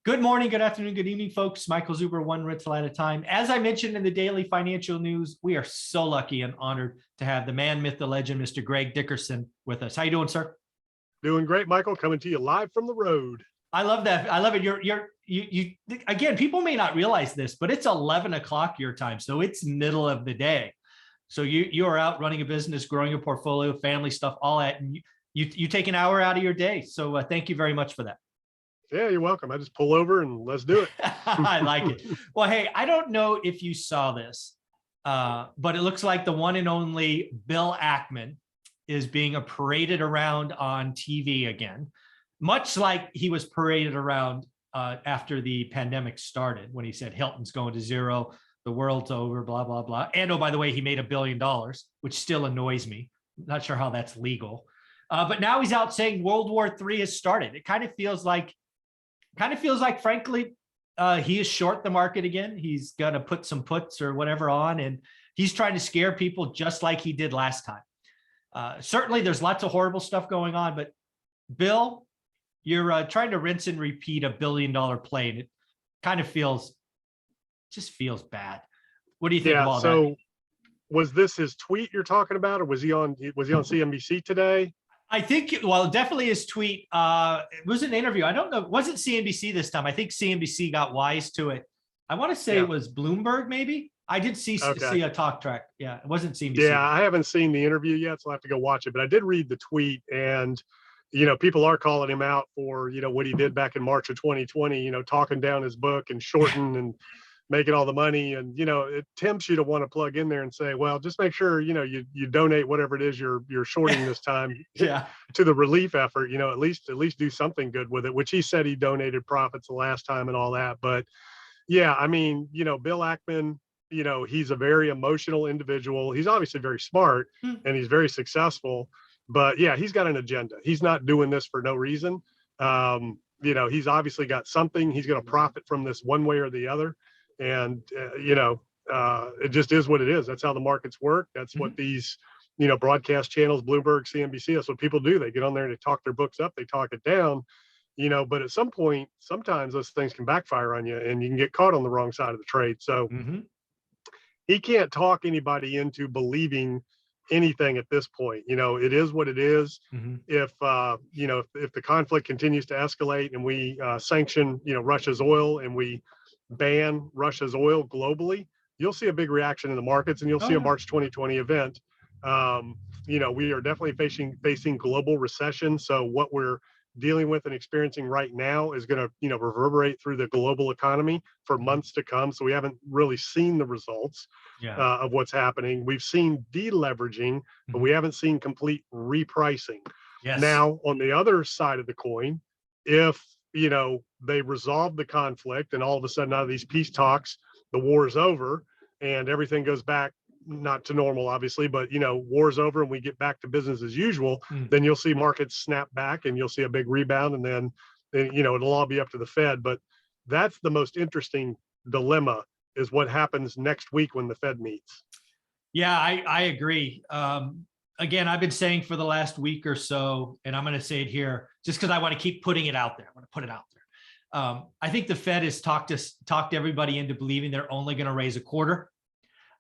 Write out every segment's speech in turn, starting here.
Good morning, good afternoon, good evening, folks. Michael Zuber, one rental at a time. As I mentioned in the daily financial news, we are so lucky and honored to have the man, myth, the legend, Mr. Greg Dickerson with us. How you doing, sir? Doing great, Michael. Coming to you live from the road. I love that. I love it. You again, people may not realize this, but it's 11 o'clock your time. So it's middle of the day. So you are out running a business, growing a portfolio, family stuff, all that. And you take an hour out of your day. So thank you very much for that. Yeah, you're welcome. I just pull over and let's do it. I like it. Well, hey, I don't know if you saw this, but it looks like the one and only Bill Ackman is being paraded around on TV again, much like he was paraded around after the pandemic started when he said Hilton's going to zero, the world's over, blah, blah, blah. And oh, by the way, he made $1 billion, which still annoys me. Not sure how that's legal. But now he's out saying World War III has started. It kind of feels like, frankly, he is short the market again. He's going to put some puts or whatever on, and he's trying to scare people just like he did last time. Certainly, there's lots of horrible stuff going on, but Bill, you're trying to rinse and repeat $1 billion play, and it kind of just feels bad. What do you think of all that? So was this his tweet you're talking about, or was he on CNBC today? I think, well, definitely his tweet. It was an interview. I don't know. It wasn't CNBC this time. I think CNBC got wise to it. I want to say it was Bloomberg, maybe. I did see a talk track. Yeah, it wasn't CNBC. Yeah, I haven't seen the interview yet, so I have to go watch it. But I did read the tweet, and people are calling him out for what he did back in March of 2020. Talking down his book and shorting and making all the money, and it tempts you to want to plug in there and say, well, just make sure you donate whatever it is you're shorting this time to the relief effort. At least do something good with it, which he said he donated profits the last time and all that. But yeah, I mean, Bill Ackman, he's a very emotional individual. He's obviously very smart and he's very successful, but yeah, he's got an agenda. He's not doing this for no reason. He's obviously got something. He's going to profit from this one way or the other. And, it just is what it is. That's how the markets work. That's what these, broadcast channels, Bloomberg, CNBC, that's what people do. They get on there and they talk their books up, they talk it down, but at some point, sometimes those things can backfire on you and you can get caught on the wrong side of the trade. So he can't talk anybody into believing anything at this point. It is what it is. If the conflict continues to escalate and we sanction, Russia's oil, and we ban Russia's oil globally, you'll see a big reaction in the markets, and you'll see a March 2020 event. We are definitely facing global recession. So what we're dealing with and experiencing right now is going to, reverberate through the global economy for months to come. So we haven't really seen the results of what's happening. We've seen deleveraging, but we haven't seen complete repricing. Now, on the other side of the coin, if they resolve the conflict and all of a sudden out of these peace talks, the war is over and everything goes back, not to normal, obviously, but war's over and we get back to business as usual, then you'll see markets snap back and you'll see a big rebound, and then it'll all be up to the Fed. But that's the most interesting dilemma, is what happens next week when the Fed meets. Yeah, I agree. Again, I've been saying for the last week or so, and I'm going to say it here just because I want to keep putting it out there. I want to put it out there. I think the Fed has talked everybody into believing they're only going to raise a quarter.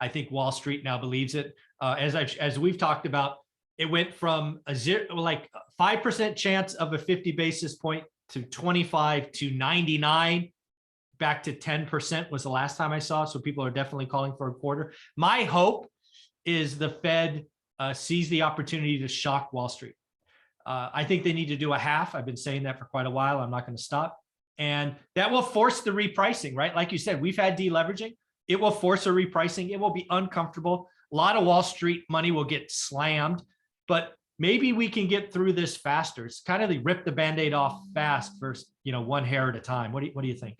I think Wall Street now believes it. As we've talked about, it went from a 5% chance of a 50 basis point to 25 to 99, back to 10% was the last time I saw. So people are definitely calling for a quarter. My hope is the Fed sees the opportunity to shock Wall Street. I think they need to do a half. I've been saying that for quite a while. I'm not going to stop. And that will force the repricing, right? Like you said, we've had deleveraging. It will force a repricing. It will be uncomfortable. A lot of Wall Street money will get slammed, but maybe we can get through this faster. It's kind of rip the Band-Aid off fast versus, one hair at a time. What do you think?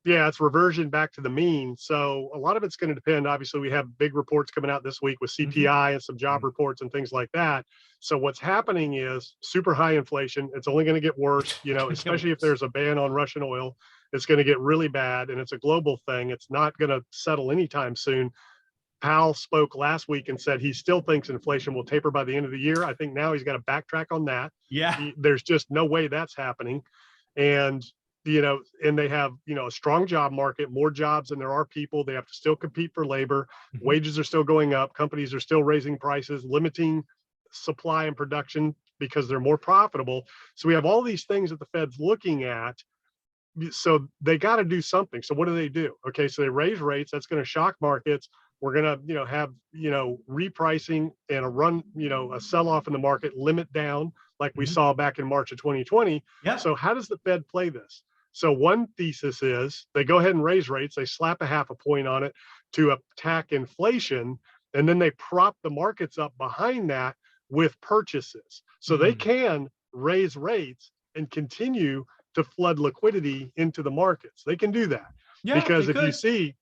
Yeah, it's reversion back to the mean. So a lot of it's going to depend. Obviously, we have big reports coming out this week with CPI and some job reports and things like that. So what's happening is super high inflation. It's only going to get worse, especially if there's a ban on Russian oil. It's going to get really bad, and it's a global thing. It's not going to settle anytime soon. Powell spoke last week and said he still thinks inflation will taper by the end of the year. I think now he's got to backtrack on that. Yeah. There's just no way that's happening. And and they have, a strong job market, more jobs than there are people. They have to still compete for labor. Mhm. Wages are still going up. Companies are still raising prices, limiting supply and production because they're more profitable. So we have all these things that the Fed's looking at. So they got to do something. So what do? Okay, so they raise rates. That's going to shock markets. We're going to, have, repricing and a sell off in the market, limit down like we Mhm. saw back in March of 2020. Yep. So how does the Fed play this? So one thesis is they go ahead and raise rates. They slap a half a point on it to attack inflation. And then they prop the markets up behind that with purchases. So they Mm. can raise rates and continue to flood liquidity into the markets. They can do that Yeah, they because if you could. see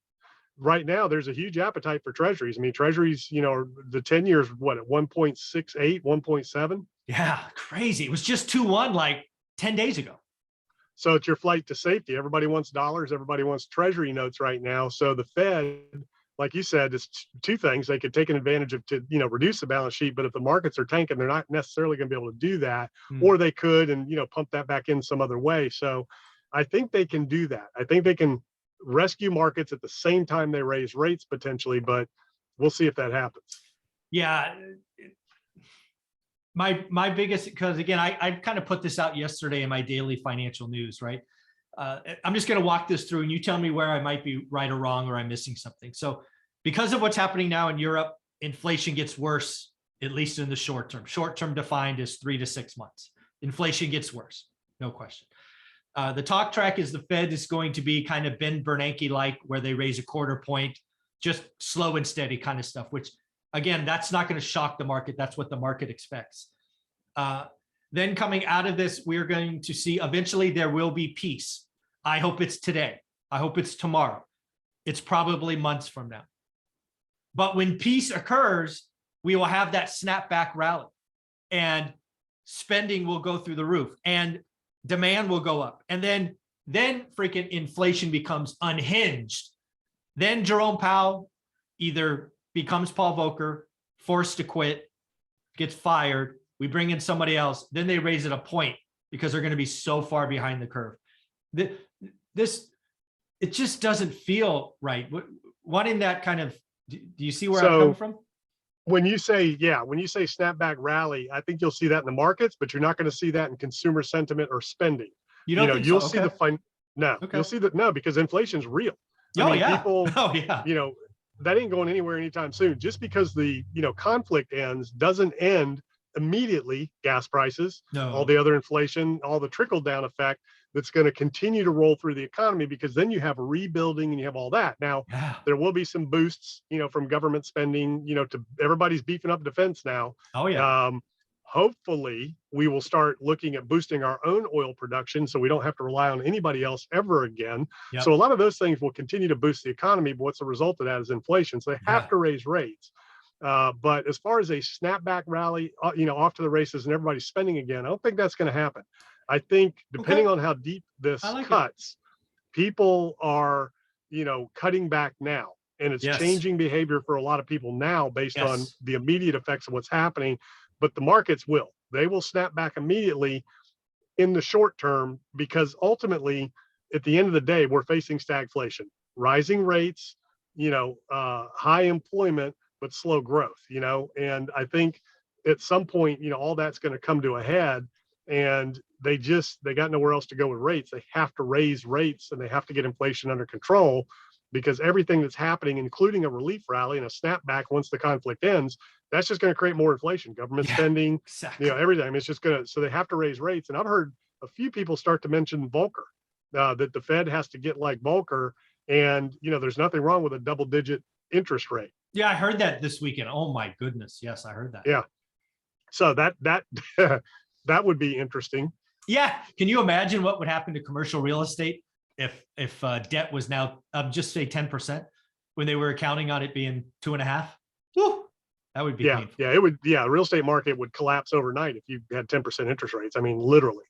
right now, there's a huge appetite for treasuries. I mean, treasuries, the 10 years, what, at 1.68, 1.7? Yeah, crazy. It was just 2-1 like 10 days ago. So it's your flight to safety. Everybody wants dollars. Everybody wants treasury notes right now. So the Fed, like you said, is two things. They could take an advantage of to, reduce the balance sheet, but if the markets are tanking, they're not necessarily going to be able to do that, Mm. or they could, and, pump that back in some other way. So I think they can do that. I think they can rescue markets at the same time they raise rates potentially, but we'll see if that happens. Yeah. My biggest, because again, I kind of put this out yesterday in my daily financial news, right? I'm just going to walk this through and you tell me where I might be right or wrong, or I'm missing something. So because of what's happening now in Europe, inflation gets worse, at least in the short term. Short term defined as 3 to 6 months. Inflation gets worse, no question. The talk track is the Fed is going to be kind of Ben Bernanke-like, where they raise a quarter point, just slow and steady kind of stuff, which again, that's not going to shock the market. That's what the market expects. Then coming out of this, we're going to see eventually there will be peace. I hope it's today. I hope it's tomorrow. It's probably months from now. But when peace occurs, we will have that snapback rally and spending will go through the roof and demand will go up. And then freaking inflation becomes unhinged. Then Jerome Powell either becomes Paul Volcker, forced to quit, gets fired. We bring in somebody else. Then they raise it a point because they're going to be so far behind the curve. It just doesn't feel right. Wanting that kind of, do you see where I'm coming from? When you say snapback rally, I think you'll see that in the markets, but you're not going to see that in consumer sentiment or spending. You don't think so? You'll see Okay. you'll see that. No, because inflation's real. Oh, yeah. People, Oh, yeah. that ain't going anywhere anytime soon. Just because the, conflict ends doesn't end immediately. Gas prices, No. all the other inflation, all the trickle down effect that's going to continue to roll through the economy, because then you have rebuilding and you have all that. Now, Yeah. there will be some boosts, from government spending, to everybody's beefing up defense now. Oh, yeah. Hopefully we will start looking at boosting our own oil production so we don't have to rely on anybody else ever again. Yep. So a lot of those things will continue to boost the economy, but what's the result of that is inflation. So they have to raise rates. But as far as a snapback rally, off to the races and everybody's spending again, I don't think that's going to happen. I think depending on how deep this cuts, people are, cutting back now. And it's changing behavior for a lot of people now based on the immediate effects of what's happening. But the markets they will snap back immediately in the short term, because ultimately, at the end of the day, we're facing stagflation, rising rates, high employment, but slow growth, and I think at some point, all that's going to come to a head, and they got nowhere else to go with rates. They have to raise rates and they have to get inflation under control, because everything that's happening, including a relief rally and a snapback once the conflict ends, that's just going to create more inflation, government spending, everything. I mean, it's just going to, so they have to raise rates. And I've heard a few people start to mention Volcker, that the Fed has to get like Volcker, and, there's nothing wrong with a double-digit interest rate. Yeah, I heard that this weekend. Oh my goodness. Yes, I heard that. Yeah. So that that would be interesting. Yeah. Can you imagine what would happen to commercial real estate if debt was now just say 10% when they were counting on it being 2.5%? Woo, that would be painful. Yeah, it would. Yeah, real estate market would collapse overnight if you had 10% interest rates. I mean, literally.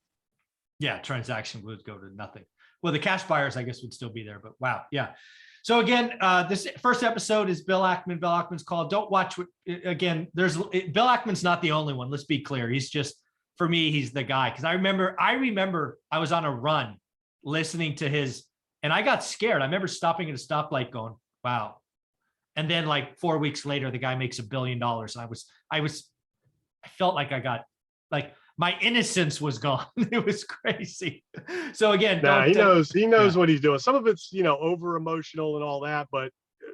Yeah, transaction would go to nothing. Well, the cash buyers, I guess, would still be there, but wow. Yeah. So again, this first episode is Bill Ackman. Bill Ackman's called. Don't watch again. Bill Ackman's not the only one. Let's be clear. He's just, for me, he's the guy. Because I remember I was on a run listening to his, and I got scared. I remember stopping at a stoplight going, wow. And then like 4 weeks later, the guy makes $1 billion. And I felt like I got, like, my innocence was gone. It was crazy. So again, Nah, he knows yeah. what he's doing. Some of it's, over emotional and all that, but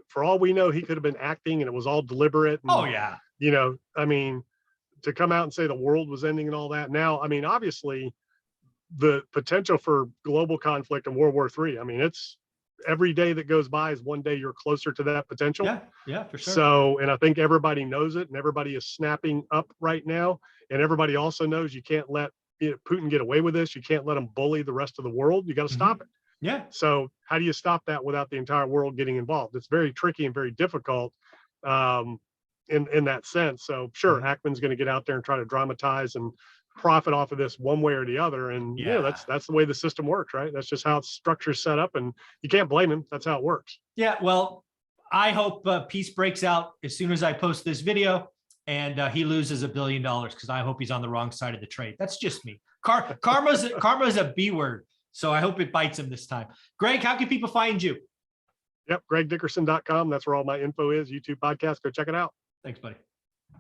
for all we know, he could have been acting and it was all deliberate. And, Oh yeah. I mean, to come out and say the world was ending and all that. Now, I mean, obviously the potential for global conflict and World War III, I mean, it's every day that goes by is one day you're closer to that potential. Yeah. Yeah, for sure. So, and I think everybody knows it and everybody is snapping up right now. And everybody also knows you can't let Putin get away with this. You can't let him bully the rest of the world. You got to stop it. Yeah. So how do you stop that without the entire world getting involved? It's very tricky and very difficult in that sense. So sure, Ackman's going to get out there and try to dramatize and profit off of this one way or the other. And that's the way the system works, right? That's just how structure's set up, and you can't blame him. That's how it works. Yeah. Well, I hope peace breaks out as soon as I post this video, and he loses $1 billion, because I hope he's on the wrong side of the trade. That's just me. Karma's a B word. So I hope it bites him this time. Greg, how can people find you? Yep. GregDickerson.com. That's where all my info is. YouTube podcast. Go check it out. Thanks, buddy.